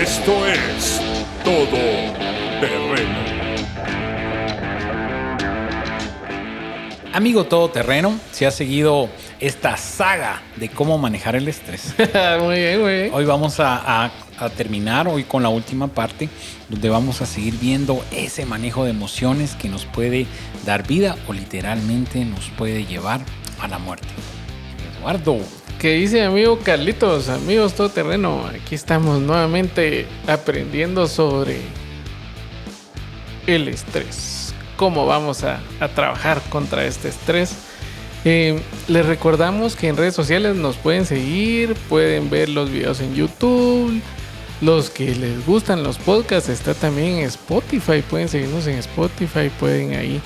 Esto es Todo Terreno. Amigo todoterreno, si has seguido esta saga de cómo manejar el estrés, Muy bien, muy bien. hoy vamos a terminar hoy con la última parte, donde vamos a seguir viendo ese manejo de emociones que nos puede dar vida o literalmente nos puede llevar a la muerte. Eduardo. ¿Qué dice amigo Carlitos? Amigos todoterreno, aquí estamos nuevamente aprendiendo sobre el estrés. Cómo vamos a trabajar contra este estrés. Les recordamos que en redes sociales nos pueden seguir, pueden ver los videos en YouTube. Los que les gustan los podcasts, está también en Spotify. Pueden seguirnos en Spotify, pueden ahí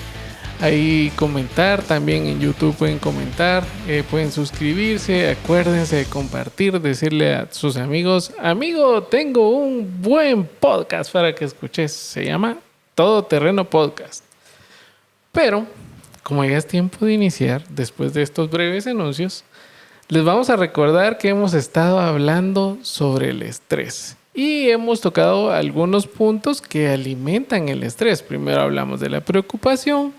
comentar. También en YouTube pueden comentar, pueden suscribirse. Acuérdense de compartir, decirle a sus amigos: amigo, tengo un buen podcast para que escuches. Se llama Todo Terreno Podcast. Pero, como ya es tiempo de iniciar, después de estos breves anuncios, les vamos a recordar que hemos estado hablando sobre el estrés y hemos tocado algunos puntos que alimentan el estrés. Primero hablamos de la preocupación,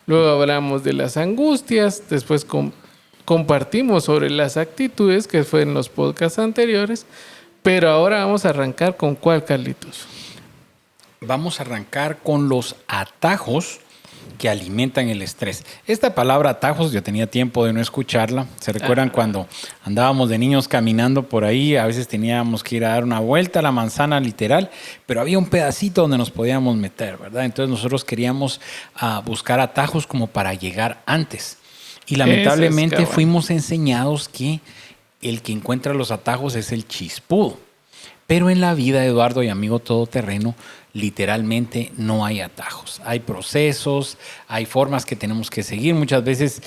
luego hablamos de las angustias, después compartimos sobre las actitudes, que fue en los podcasts anteriores, pero ahora vamos a arrancar con ¿cuál, Carlitos? Vamos a arrancar con los atajos que alimentan el estrés. Esta palabra atajos, yo tenía tiempo de no escucharla. ¿Se recuerdan cuando andábamos de niños caminando por ahí? A veces teníamos que ir a dar una vuelta a la manzana literal, pero había un pedacito donde nos podíamos meter, ¿verdad? Entonces nosotros queríamos buscar atajos como para llegar antes. Y lamentablemente fuimos enseñados que el que encuentra los atajos es el chispudo. Pero en la vida, Eduardo y amigo todoterreno, literalmente no hay atajos. Hay procesos, hay formas que tenemos que seguir. Muchas veces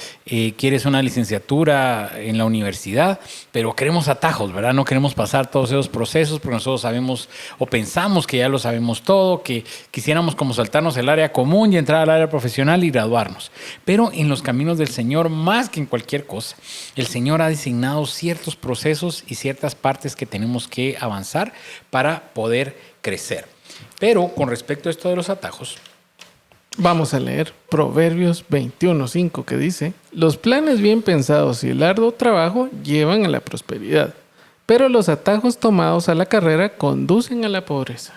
quieres una licenciatura en la universidad, pero queremos atajos, ¿verdad? No queremos pasar todos esos procesos porque nosotros sabemos o pensamos que ya lo sabemos todo, que quisiéramos como saltarnos el área común y entrar al área profesional y graduarnos. Pero en los caminos del Señor, más que en cualquier cosa, el Señor ha designado ciertos procesos y ciertas partes que tenemos que avanzar para poder crecer. Pero con respecto a esto de los atajos, vamos a leer Proverbios 21:5, que dice: los planes bien pensados y el arduo trabajo llevan a la prosperidad, pero los atajos tomados a la carrera conducen a la pobreza.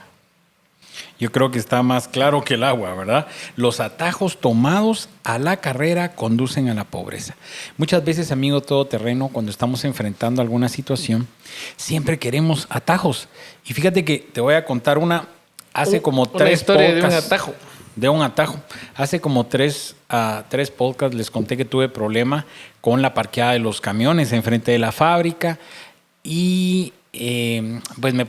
Yo creo que está más claro que el agua, ¿verdad? Los atajos tomados a la carrera conducen a la pobreza. Muchas veces, amigo todoterreno, cuando estamos enfrentando alguna situación, siempre queremos atajos. Y fíjate que te voy a contar hace como tres historia podcasts. de un atajo. De un atajo. Hace como tres podcasts les conté que tuve problema con la parqueada de los camiones enfrente de la fábrica y pues me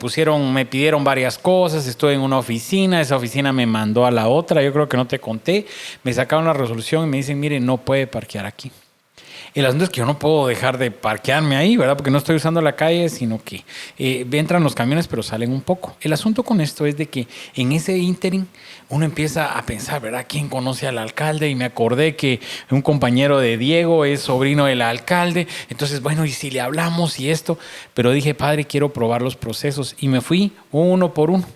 pidieron varias cosas. Estuve en una oficina, esa oficina me mandó a la otra, yo creo que no te conté. Me sacaron la resolución y me dicen: mire, no puede parquear aquí. El asunto es que yo no puedo dejar de parquearme ahí, ¿verdad? Porque no estoy usando la calle, sino que entran los camiones, pero salen un poco. El asunto con esto es de que en ese ínterin uno empieza a pensar, ¿verdad? ¿Quién conoce al alcalde? Y me acordé que un compañero de Diego es sobrino del alcalde. Entonces, bueno, ¿y si le hablamos y esto? Pero dije: Padre, quiero probar los procesos. Y me fui uno por uno.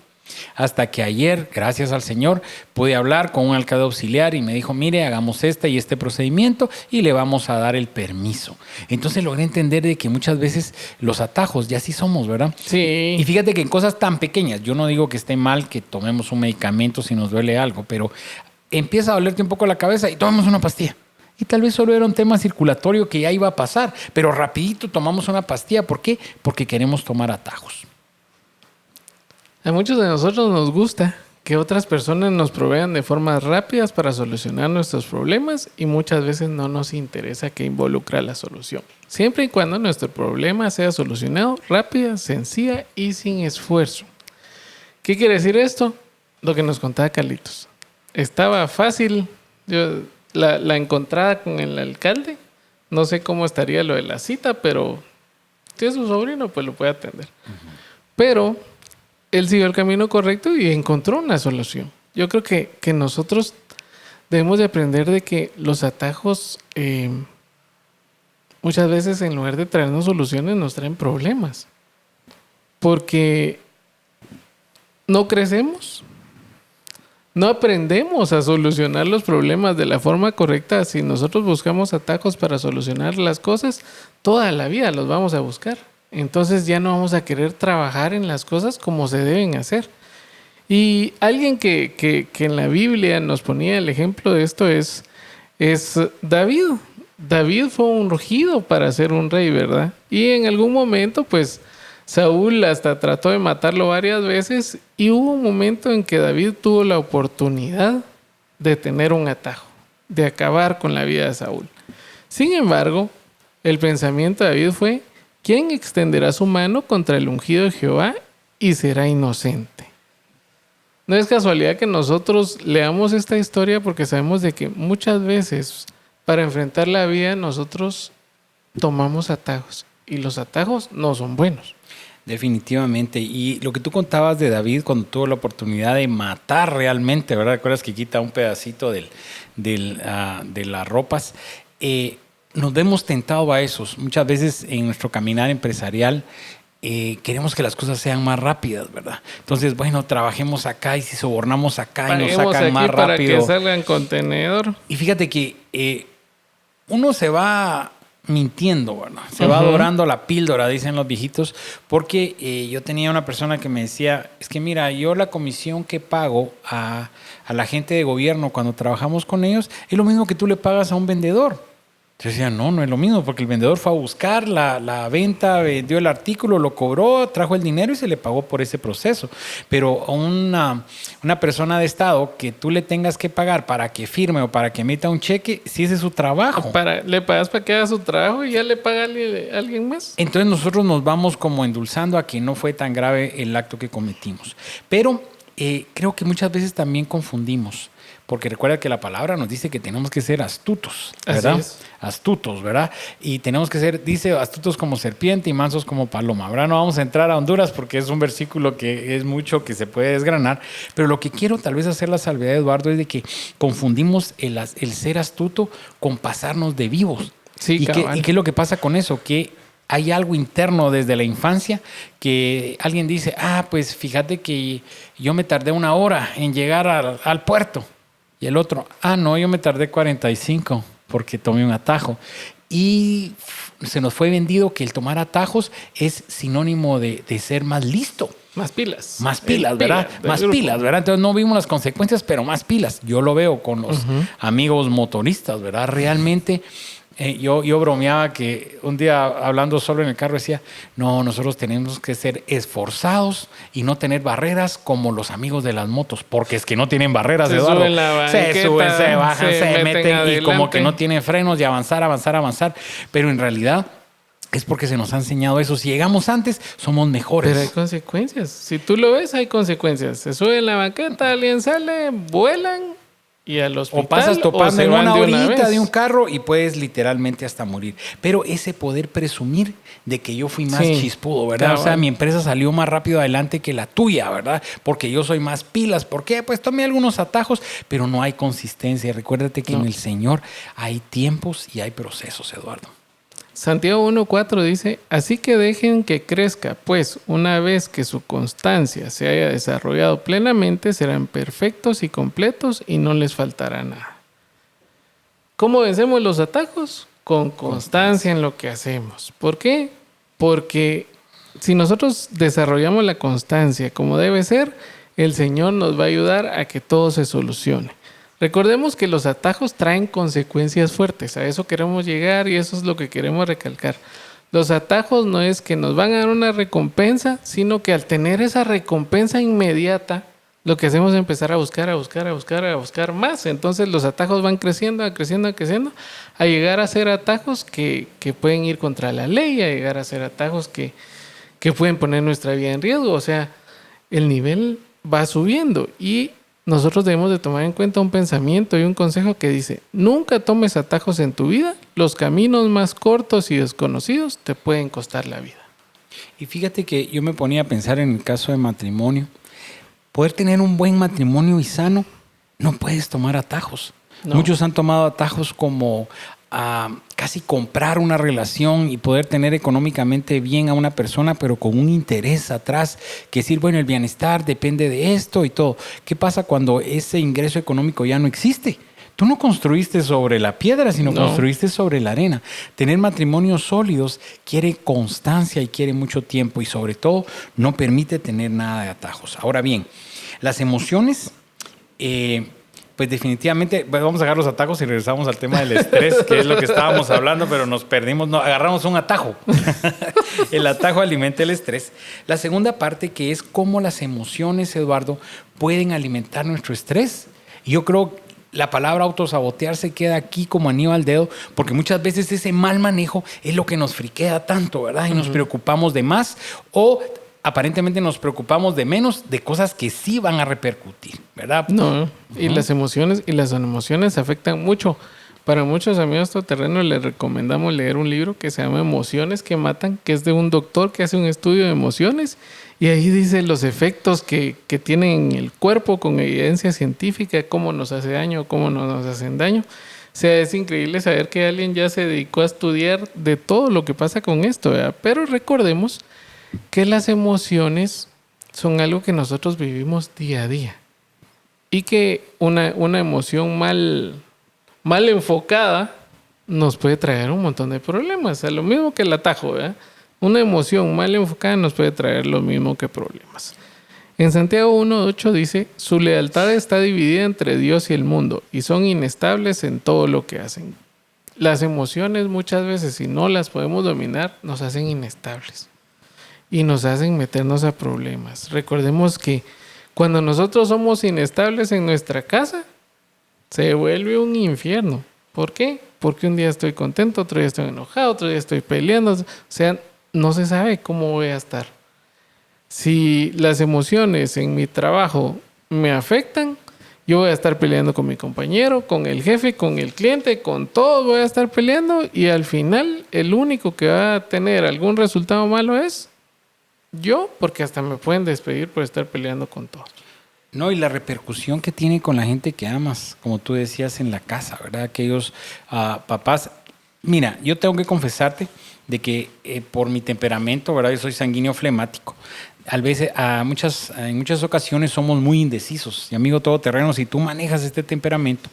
Hasta que ayer, gracias al Señor, pude hablar con un alcalde auxiliar y me dijo: mire, hagamos este procedimiento y le vamos a dar el permiso. Entonces logré entender de que muchas veces los atajos ya sí somos, ¿verdad? Sí. Y fíjate que en cosas tan pequeñas, yo no digo que esté mal que tomemos un medicamento si nos duele algo, pero empieza a dolerte un poco la cabeza y tomamos una pastilla. Y tal vez solo era un tema circulatorio que ya iba a pasar, pero rapidito tomamos una pastilla. ¿Por qué? Porque queremos tomar atajos. A muchos de nosotros nos gusta que otras personas nos provean de formas rápidas para solucionar nuestros problemas y muchas veces no nos interesa qué involucra la solución. Siempre y cuando nuestro problema sea solucionado rápida, sencilla y sin esfuerzo. ¿Qué quiere decir esto? Lo que nos contaba Carlitos. Estaba fácil la encontrada con el alcalde. No sé cómo estaría lo de la cita, pero si es su sobrino, pues lo puede atender. Pero él siguió el camino correcto y encontró una solución. Yo creo que nosotros debemos de aprender de que los atajos muchas veces, en lugar de traernos soluciones, nos traen problemas. Porque no crecemos. No aprendemos a solucionar los problemas de la forma correcta. Si nosotros buscamos atajos para solucionar las cosas, toda la vida los vamos a buscar. Entonces ya no vamos a querer trabajar en las cosas como se deben hacer. Y alguien que en la Biblia nos ponía el ejemplo de esto es David. David fue ungido para ser un rey, ¿verdad? Y en algún momento, pues, Saúl hasta trató de matarlo varias veces y hubo un momento en que David tuvo la oportunidad de tener un atajo, de acabar con la vida de Saúl. Sin embargo, el pensamiento de David fue: ¿quién extenderá su mano contra el ungido de Jehová y será inocente? No es casualidad que nosotros leamos esta historia, porque sabemos de que muchas veces para enfrentar la vida nosotros tomamos atajos y los atajos no son buenos. Definitivamente. Y lo que tú contabas de David cuando tuvo la oportunidad de matar realmente, ¿verdad? ¿Recuerdas que quita un pedacito de las ropas? Nos vemos tentados a esos. Muchas veces en nuestro caminar empresarial queremos que las cosas sean más rápidas, ¿verdad? Entonces, bueno, trabajemos acá y si sobornamos acá y nos sacan más rápido. Para que salga en contenedor. Y fíjate que uno se va mintiendo, ¿verdad? Se va dorando la píldora, dicen los viejitos, porque yo tenía una persona que me decía, es que mira, yo la comisión que pago a la gente de gobierno cuando trabajamos con ellos es lo mismo que tú le pagas a un vendedor. Yo decía, no es lo mismo, porque el vendedor fue a buscar la venta, vendió el artículo, lo cobró, trajo el dinero y se le pagó por ese proceso. Pero a una persona de Estado que tú le tengas que pagar para que firme o para que emita un cheque, si ese es su trabajo. Le pagas para que haga su trabajo y ya le paga a alguien más. Entonces nosotros nos vamos como endulzando a que no fue tan grave el acto que cometimos. Pero creo que muchas veces también confundimos. Porque recuerda que la palabra nos dice que tenemos que ser astutos, ¿verdad? Así es. Astutos, ¿verdad? Y tenemos que ser, dice, astutos como serpiente y mansos como paloma, ¿verdad? No vamos a entrar a Honduras porque es un versículo que es mucho que se puede desgranar. Pero lo que quiero tal vez hacer la salvedad, Eduardo, es de que confundimos el ser astuto con pasarnos de vivos. Sí, ¿Y qué es lo que pasa con eso? Que hay algo interno desde la infancia que alguien dice, pues fíjate que yo me tardé 1 hora en llegar al puerto. Y el otro, no, yo me tardé 45 porque tomé un atajo. Y se nos fue vendido que el tomar atajos es sinónimo de ser más listo. Más pilas. Más pilas, ¿verdad? Más pilas, ¿verdad? Entonces no vimos las consecuencias, pero más pilas. Yo lo veo con los amigos motoristas, ¿verdad? Realmente yo bromeaba que un día hablando solo en el carro decía, no, nosotros tenemos que ser esforzados y no tener barreras como los amigos de las motos, porque es que no tienen barreras, Eduardo. Se suben, se bajan, se meten y como que no tienen frenos y avanzar. Pero en realidad es porque se nos ha enseñado eso. Si llegamos antes, somos mejores. Pero hay consecuencias. Si tú lo ves, hay consecuencias. Se sube en la banqueta, alguien sale, vuelan. Y al hospital, o pasas topando en una orillita de un carro y puedes literalmente hasta morir. Pero ese poder presumir de que yo fui más chispudo, ¿verdad? Claro. O sea, mi empresa salió más rápido adelante que la tuya, ¿verdad? Porque yo soy más pilas. ¿Por qué? Pues tomé algunos atajos, pero no hay consistencia. Recuérdate que en el Señor hay tiempos y hay procesos, Eduardo. Santiago 1:4 dice, así que dejen que crezca, pues una vez que su constancia se haya desarrollado plenamente, serán perfectos y completos y no les faltará nada. ¿Cómo vencemos los atajos? Con constancia en lo que hacemos. ¿Por qué? Porque si nosotros desarrollamos la constancia como debe ser, el Señor nos va a ayudar a que todo se solucione. Recordemos que los atajos traen consecuencias fuertes. A eso queremos llegar y eso es lo que queremos recalcar. Los atajos no es que nos van a dar una recompensa, sino que al tener esa recompensa inmediata, lo que hacemos es empezar a buscar más. Entonces los atajos van creciendo, a llegar a ser atajos que pueden ir contra la ley, a llegar a ser atajos que pueden poner nuestra vida en riesgo. O sea, el nivel va subiendo y nosotros debemos de tomar en cuenta un pensamiento y un consejo que dice, nunca tomes atajos en tu vida, los caminos más cortos y desconocidos te pueden costar la vida. Y fíjate que yo me ponía a pensar en el caso de matrimonio, poder tener un buen matrimonio y sano, no puedes tomar atajos. No. Muchos han tomado atajos como casi comprar una relación y poder tener económicamente bien a una persona, pero con un interés atrás, que decir, bueno, el bienestar depende de esto y todo. ¿Qué pasa cuando ese ingreso económico ya no existe? Tú no construiste sobre la piedra, sino construiste sobre la arena. Tener matrimonios sólidos quiere constancia y quiere mucho tiempo y sobre todo no permite tener nada de atajos. Ahora bien, las emociones, pues definitivamente, vamos a dejar los atajos y regresamos al tema del estrés, que es lo que estábamos hablando, pero nos perdimos, no, agarramos un atajo. El atajo alimenta el estrés. La segunda parte, que es cómo las emociones, Eduardo, pueden alimentar nuestro estrés. Y yo creo que la palabra autosabotearse queda aquí como anillo al dedo, porque muchas veces ese mal manejo es lo que nos friquea tanto, ¿verdad? Y nos preocupamos de más o aparentemente nos preocupamos de menos de cosas que sí van a repercutir, ¿verdad? No, y las emociones afectan mucho. Para muchos amigos todoterrenos les recomendamos leer un libro que se llama Emociones que Matan, que es de un doctor que hace un estudio de emociones y ahí dice los efectos que tienen en el cuerpo con evidencia científica, cómo nos hace daño, cómo no nos hacen daño. O sea, es increíble saber que alguien ya se dedicó a estudiar de todo lo que pasa con esto, ¿verdad? Pero recordemos que las emociones son algo que nosotros vivimos día a día y que una emoción mal enfocada nos puede traer un montón de problemas. O sea, lo mismo que el atajo, ¿verdad? Una emoción mal enfocada nos puede traer lo mismo que problemas. En Santiago 1:8 dice, su lealtad está dividida entre Dios y el mundo y son inestables en todo lo que hacen. Las emociones muchas veces, si no las podemos dominar, nos hacen inestables y nos hacen meternos a problemas. Recordemos que cuando nosotros somos inestables en nuestra casa, se vuelve un infierno. ¿Por qué? Porque un día estoy contento, otro día estoy enojado, otro día estoy peleando. O sea, no se sabe cómo voy a estar. Si las emociones en mi trabajo me afectan, yo voy a estar peleando con mi compañero, con el jefe, con el cliente, con todos voy a estar peleando y al final el único que va a tener algún resultado malo es yo, porque hasta me pueden despedir por estar peleando con todos. No, y la repercusión que tiene con la gente que amas, como tú decías, en la casa, ¿verdad? Aquellos papás. Mira, yo tengo que confesarte de que por mi temperamento, ¿verdad? Yo soy sanguíneo flemático. En muchas ocasiones somos muy indecisos. Y amigo todoterreno, si tú manejas este temperamento,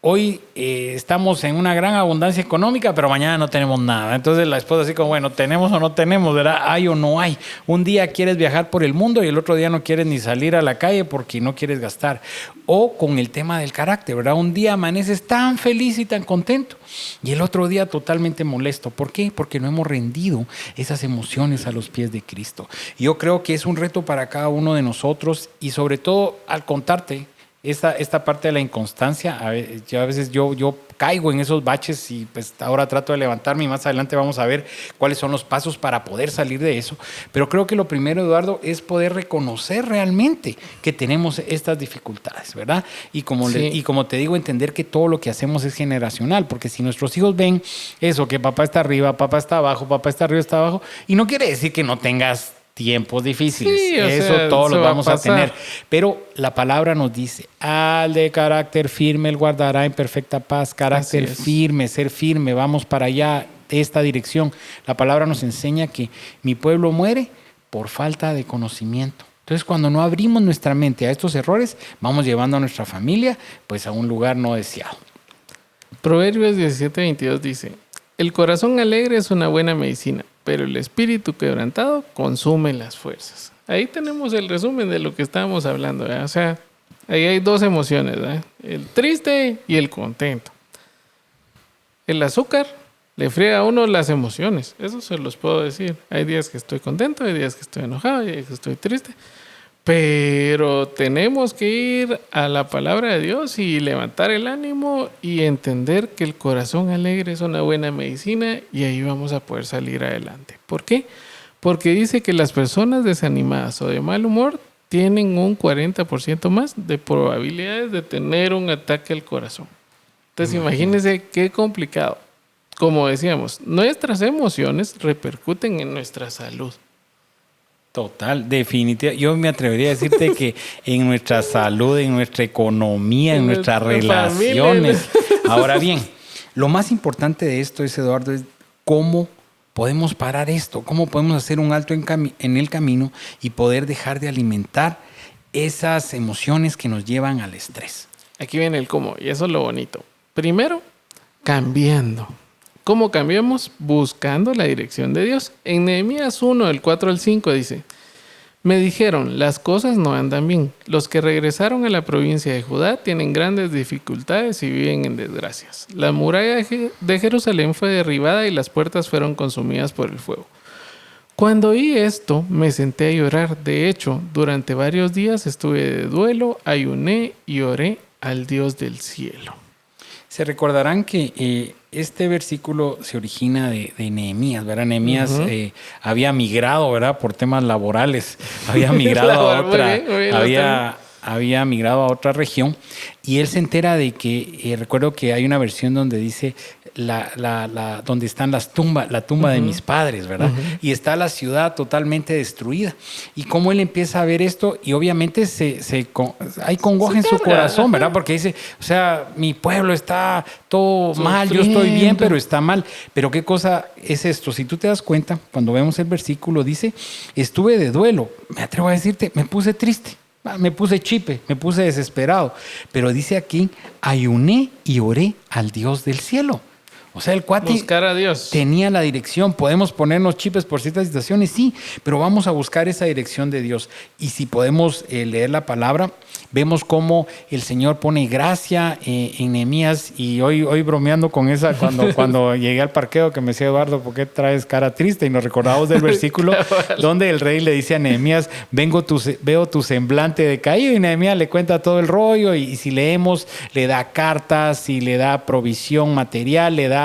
hoy estamos en una gran abundancia económica, pero mañana no tenemos nada. Entonces la esposa así como, bueno, ¿tenemos o no tenemos? ¿Verdad? ¿Hay o no hay? Un día quieres viajar por el mundo y el otro día no quieres ni salir a la calle porque no quieres gastar. O con el tema del carácter, ¿verdad? Un día amaneces tan feliz y tan contento y el otro día totalmente molesto. ¿Por qué? Porque no hemos rendido esas emociones a los pies de Cristo. Yo creo que es un reto para cada uno de nosotros y sobre todo al contarte esta parte de la inconstancia, a veces yo caigo en esos baches y pues ahora trato de levantarme y más adelante vamos a ver cuáles son los pasos para poder salir de eso. Pero creo que lo primero, Eduardo, es poder reconocer realmente que tenemos estas dificultades, ¿verdad? Y como te digo, entender que todo lo que hacemos es generacional, porque si nuestros hijos ven eso, que papá está arriba, papá está abajo, papá está arriba, está abajo, y no quiere decir que no tengas tiempos difíciles, sí, eso todos los vamos a tener, pero la palabra nos dice, al de carácter firme él guardará en perfecta paz. Carácter firme, ser firme, vamos para allá, esta dirección. La palabra nos enseña que mi pueblo muere por falta de conocimiento. Entonces, cuando no abrimos nuestra mente a estos errores, vamos llevando a nuestra familia pues a un lugar no deseado. Proverbios 17:22 dice, el corazón alegre es una buena medicina, pero el espíritu quebrantado consume las fuerzas. Ahí tenemos el resumen de lo que estábamos hablando, ¿verdad? O sea, ahí hay dos emociones, ¿verdad? El triste y el contento. El azúcar le friega a uno las emociones, eso se los puedo decir. Hay días que estoy contento, hay días que estoy enojado, hay días que estoy triste. Pero tenemos que ir a la palabra de Dios y levantar el ánimo y entender que el corazón alegre es una buena medicina y ahí vamos a poder salir adelante. ¿Por qué? Porque dice que las personas desanimadas o de mal humor tienen un 40% más de probabilidades de tener un ataque al corazón. Entonces imagínense qué complicado. Como decíamos, nuestras emociones repercuten en nuestra salud. Total, definitivamente. Yo me atrevería a decirte que en nuestra salud, en nuestra economía, en nuestras relaciones. Ahora bien, Lo más importante de esto es, Eduardo, es cómo podemos parar esto, cómo podemos hacer un alto en el camino y poder dejar de alimentar esas emociones que nos llevan al estrés. Aquí viene el cómo, y eso es lo bonito. Primero, cambiando. ¿Cómo cambiamos? Buscando la dirección de Dios. En Nehemías 1, del 4 al 5 dice: me dijeron, las cosas no andan bien. Los que regresaron a la provincia de Judá tienen grandes dificultades y viven en desgracias. La muralla de Jerusalén fue derribada y las puertas fueron consumidas por el fuego. Cuando oí esto, me senté a llorar. De hecho, durante varios días estuve de duelo, ayuné y oré al Dios del cielo. Se recordarán que este versículo se origina de Nehemías, ¿verdad? Nehemías había migrado, ¿verdad? Por temas laborales. Había migrado a otra, había migrado a otra región, y él se entera de que, recuerdo que hay una versión donde dice donde están la tumba de mis padres, ¿verdad? Y está la ciudad totalmente destruida. Y cómo él empieza a ver esto, y obviamente hay congoja en su corazón, ¿verdad? Porque dice, o sea, mi pueblo está todo mal, yo estoy bien, pero está mal. Pero ¿qué cosa es esto? Si tú te das cuenta, cuando vemos el versículo, dice, estuve de duelo. Me atrevo a decirte, me puse triste. Me puse chipe, me puse desesperado. Pero dice aquí, ayuné y oré al Dios del cielo. O sea, el cuate buscar a Dios. Tenía la dirección. Podemos ponernos chipes por ciertas situaciones, sí, pero vamos a buscar esa dirección de Dios. Y si podemos leer la palabra, vemos cómo el Señor pone gracia en Nehemías. Y hoy bromeando con esa, cuando llegué al parqueo, que me decía, Eduardo, ¿por qué traes cara triste? Y nos recordamos del versículo donde el rey le dice a Nehemías, veo tu semblante decaído, y Nehemías le cuenta todo el rollo, y si leemos, le da cartas y le da provisión material, le da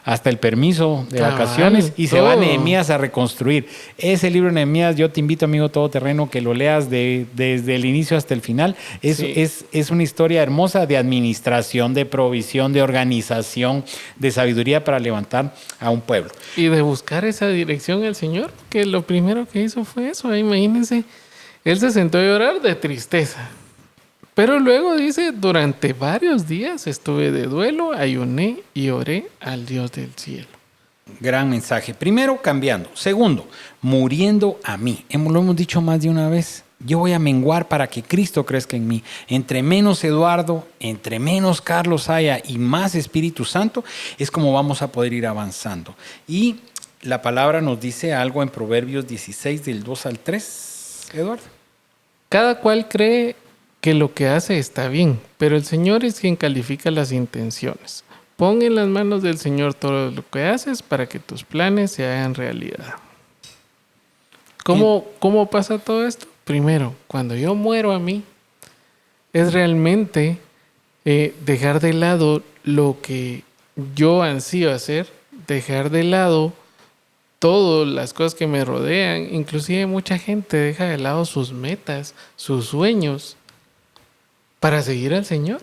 hasta el permiso de vacaciones, y se va a Nehemías a reconstruir. Ese libro de Nehemías, yo te invito, amigo todoterreno, que lo leas desde el inicio hasta el final. Es una historia hermosa de administración, de provisión, de organización, de sabiduría para levantar a un pueblo. Y de buscar esa dirección al Señor, que lo primero que hizo fue eso. Imagínense, él se sentó a llorar de tristeza. Pero luego dice, durante varios días estuve de duelo, ayuné y oré al Dios del cielo. Gran mensaje. Primero, cambiando. Segundo, muriendo a mí. Lo hemos dicho más de una vez. Yo voy a menguar para que Cristo crezca en mí. Entre menos Eduardo, entre menos Carlos haya y más Espíritu Santo, es como vamos a poder ir avanzando. Y la palabra nos dice algo en Proverbios 16, del 2 al 3. Eduardo. Cada cual cree que lo que hace está bien, pero el Señor es quien califica las intenciones. Pon en las manos del Señor todo lo que haces para que tus planes se hagan realidad. ¿Cómo pasa todo esto? Primero, cuando yo muero a mí, es realmente dejar de lado lo que yo ansío hacer, dejar de lado todas las cosas que me rodean. Inclusive mucha gente deja de lado sus metas, sus sueños, para seguir al Señor.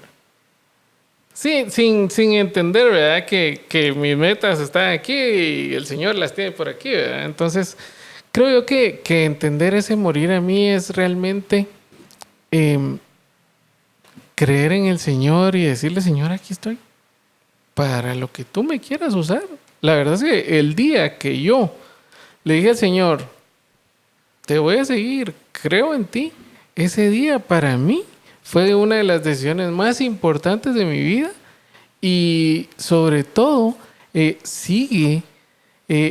Sí, sin entender, ¿verdad? Que mis metas están aquí y el Señor las tiene por aquí, ¿verdad? Entonces, creo yo que entender ese morir a mí es realmente creer en el Señor y decirle, Señor, aquí estoy para lo que tú me quieras usar. La verdad es que el día que yo le dije al Señor, te voy a seguir, creo en ti, ese día para mí fue una de las decisiones más importantes de mi vida, y sobre todo sigue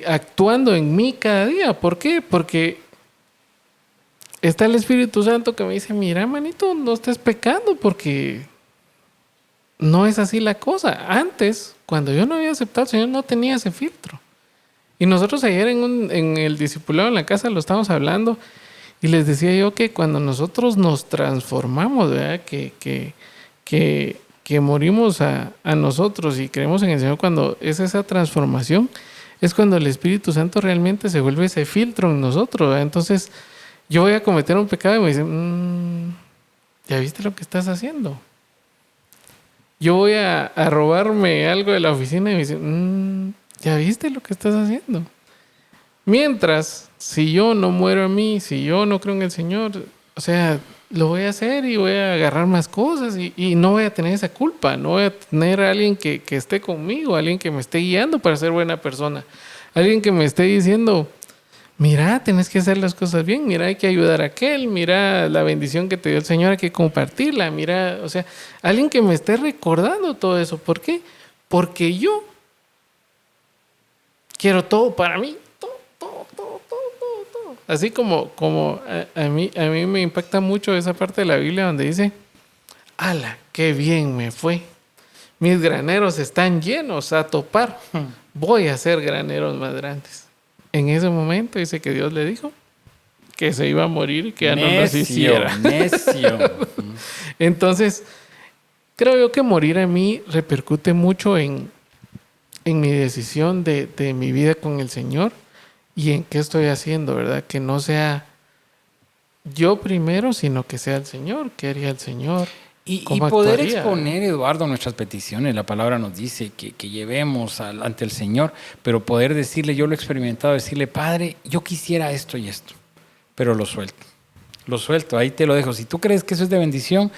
actuando en mí cada día. ¿Por qué? Porque está el Espíritu Santo que me dice, mira, manito, no estés pecando, porque no es así la cosa. Antes, cuando yo no había aceptado al Señor, no tenía ese filtro. Y nosotros ayer en el discipulado en la casa lo estábamos hablando, y les decía yo que cuando nosotros nos transformamos, ¿verdad? Que morimos a nosotros y creemos en el Señor, cuando es esa transformación, es cuando el Espíritu Santo realmente se vuelve ese filtro en nosotros, ¿verdad? Entonces, yo voy a cometer un pecado y me dicen, ¿ya viste lo que estás haciendo? Yo voy a robarme algo de la oficina y me dicen, ¿ya viste lo que estás haciendo? Mientras, si yo no muero a mí, si yo no creo en el Señor, o sea, lo voy a hacer y voy a agarrar más cosas y no voy a tener esa culpa, no voy a tener a alguien que esté conmigo, alguien que me esté guiando para ser buena persona, alguien que me esté diciendo, mira, tenés que hacer las cosas bien, mira, hay que ayudar a aquel, mira la bendición que te dio el Señor, hay que compartirla, mira, o sea, alguien que me esté recordando todo eso. ¿Por qué? Porque yo quiero todo para mí, todo. Así como a mí me impacta mucho esa parte de la Biblia donde dice, ¡ala, qué bien me fue! Mis graneros están llenos a topar. Voy a hacer graneros más grandes. En ese momento dice que Dios le dijo que se iba a morir y que ya no nos hiciera. Necio. Entonces, creo yo que morir a mí repercute mucho en mi decisión de mi vida con el Señor y en qué estoy haciendo, ¿verdad? Que no sea yo primero, sino que sea el Señor. ¿Qué haría el Señor? Y ¿Cómo poder actuaría? exponer, Eduardo, nuestras peticiones. La palabra nos dice que llevemos ante el Señor, pero poder decirle, yo lo he experimentado, decirle, Padre, yo quisiera esto y esto, pero lo suelto, ahí te lo dejo. Si tú crees que eso es de bendición,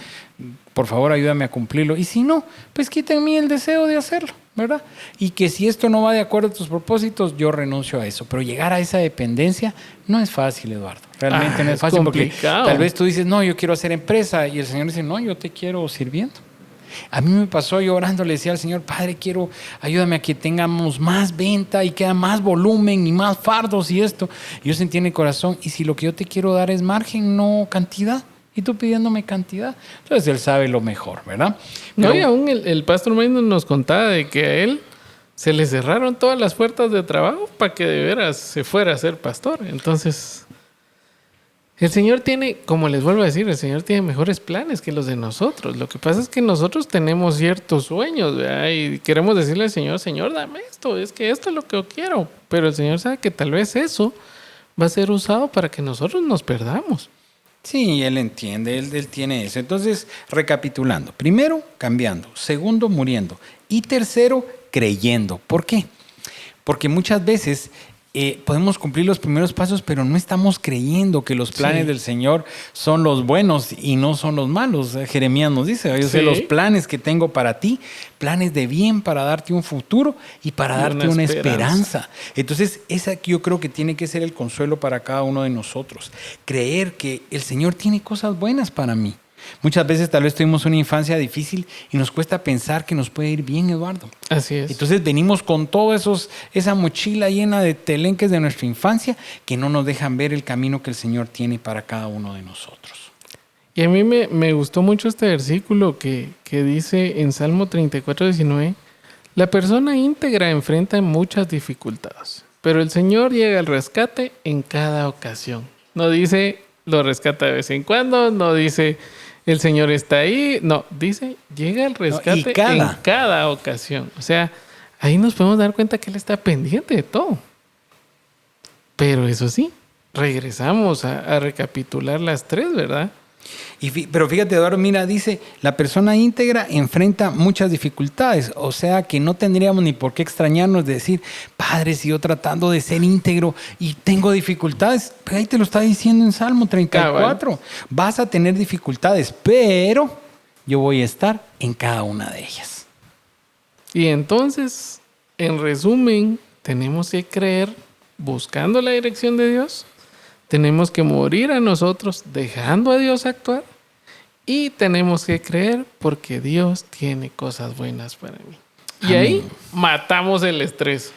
por favor ayúdame a cumplirlo. Y si no, pues quita en mí el deseo de hacerlo, ¿verdad? Y que si esto no va de acuerdo a tus propósitos, yo renuncio a eso. Pero llegar a esa dependencia no es fácil, Eduardo. Realmente no es fácil complicado. porque tal vez tú dices, no, yo quiero hacer empresa. Y el Señor dice, no, yo te quiero sirviendo. A mí me pasó, yo orando le decía al Señor, Padre, ayúdame a que tengamos más venta y que haya más volumen y más fardos y esto. Y yo sentí en el corazón, y si lo que yo te quiero dar es margen, no cantidad, y tú pidiéndome cantidad. Entonces Él sabe lo mejor, ¿verdad? No, y aún el pastor Maynard nos contaba de que a él se le cerraron todas las puertas de trabajo para que de veras se fuera a ser pastor. Entonces, el Señor tiene, como les vuelvo a decir, el Señor tiene mejores planes que los de nosotros. Lo que pasa es que nosotros tenemos ciertos sueños, ¿verdad? Y queremos decirle al Señor, Señor, dame esto, es que esto es lo que yo quiero. Pero el Señor sabe que tal vez eso va a ser usado para que nosotros nos perdamos. Sí, Él entiende, él tiene eso. Entonces, recapitulando, primero, cambiando, segundo, muriendo y tercero, creyendo. ¿Por qué? Porque muchas veces podemos cumplir los primeros pasos, pero no estamos creyendo que los planes del Señor son los buenos y no son los malos. Jeremías nos dice, yo sé los planes que tengo para ti, planes de bien para darte un futuro y para darte una esperanza. Entonces, esa yo creo que tiene que ser el consuelo para cada uno de nosotros. Creer que el Señor tiene cosas buenas para mí. Muchas veces tal vez tuvimos una infancia difícil y nos cuesta pensar que nos puede ir bien, Eduardo. Así es. Entonces venimos con todo esa mochila llena de telenques de nuestra infancia que no nos dejan ver el camino que el Señor tiene para cada uno de nosotros. Y a mí me gustó mucho este versículo que dice en Salmo 34:19, la persona íntegra enfrenta muchas dificultades, pero el Señor llega al rescate en cada ocasión. No dice lo rescata de vez en cuando, no dice el Señor está ahí, no, dice llega al rescate en cada ocasión. O sea, ahí nos podemos dar cuenta que Él está pendiente de todo. Pero eso sí, regresamos a recapitular las tres, ¿verdad? Pero fíjate, Eduardo, mira, dice, la persona íntegra enfrenta muchas dificultades, o sea que no tendríamos ni por qué extrañarnos de decir, Padre, si yo tratando de ser íntegro y tengo dificultades, pues ahí te lo está diciendo en Salmo 34, vas a tener dificultades, pero yo voy a estar en cada una de ellas. Y entonces, en resumen, tenemos que creer buscando la dirección de Dios. Tenemos que morir a nosotros dejando a Dios actuar y tenemos que creer porque Dios tiene cosas buenas para mí. Y ahí matamos el estrés.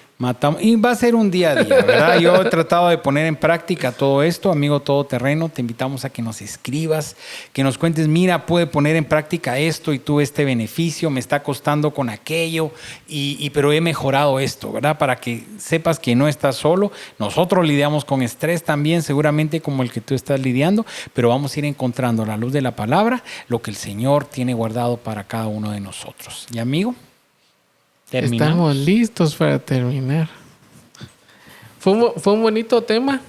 Y va a ser un día a día, ¿verdad? Yo he tratado de poner en práctica todo esto, amigo todoterreno. Te invitamos a que nos escribas, que nos cuentes, mira, pude poner en práctica esto y tuve este beneficio, me está costando con aquello, pero he mejorado esto, ¿verdad? Para que sepas que no estás solo. Nosotros lidiamos con estrés también, seguramente como el que tú estás lidiando, pero vamos a ir encontrando a la luz de la palabra lo que el Señor tiene guardado para cada uno de nosotros. ¿Y amigo? ¿Terminamos? Estamos listos para terminar. Fue un bonito tema.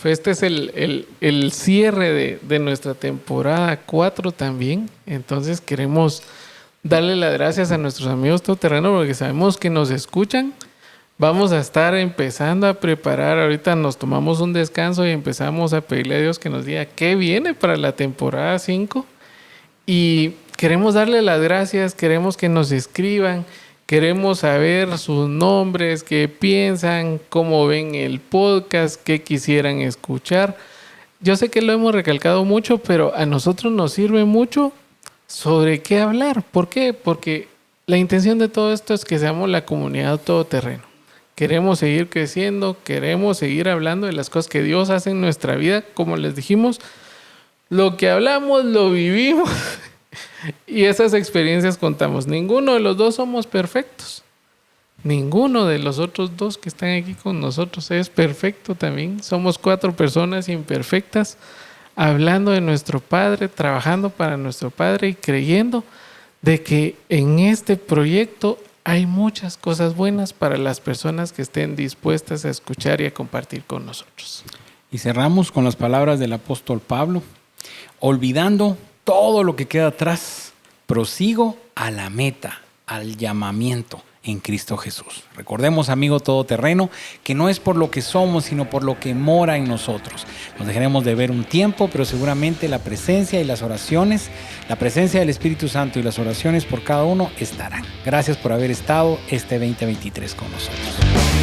Este es el cierre de nuestra temporada 4 también. Entonces queremos darle las gracias a nuestros amigos todoterrenos porque sabemos que nos escuchan Vamos a estar empezando a preparar. Ahorita nos tomamos un descanso y empezamos a pedirle a Dios que nos diga qué viene para la temporada 5. Y queremos darle las gracias, queremos que nos escriban, queremos saber sus nombres, qué piensan, cómo ven el podcast, qué quisieran escuchar. Yo sé que lo hemos recalcado mucho, pero a nosotros nos sirve mucho sobre qué hablar. ¿Por qué? Porque la intención de todo esto es que seamos la comunidad todoterreno. Queremos seguir creciendo, queremos seguir hablando de las cosas que Dios hace en nuestra vida. Como les dijimos, lo que hablamos lo vivimos y esas experiencias contamos. Ninguno de los dos somos perfectos. Ninguno de los otros dos que están aquí con nosotros es perfecto también. Somos 4 personas imperfectas hablando de nuestro Padre, trabajando para nuestro Padre y creyendo de que en este proyecto hay muchas cosas buenas para las personas que estén dispuestas a escuchar y a compartir con nosotros. Y cerramos con las palabras del apóstol Pablo. Olvidando todo lo que queda atrás, prosigo a la meta, al llamamiento en Cristo Jesús. Recordemos, amigo todoterreno, que no es por lo que somos, sino por lo que mora en nosotros. Nos dejaremos de ver un tiempo, pero seguramente la presencia y las oraciones, la presencia del Espíritu Santo y las oraciones por cada uno estarán. Gracias por haber estado este 2023 con nosotros.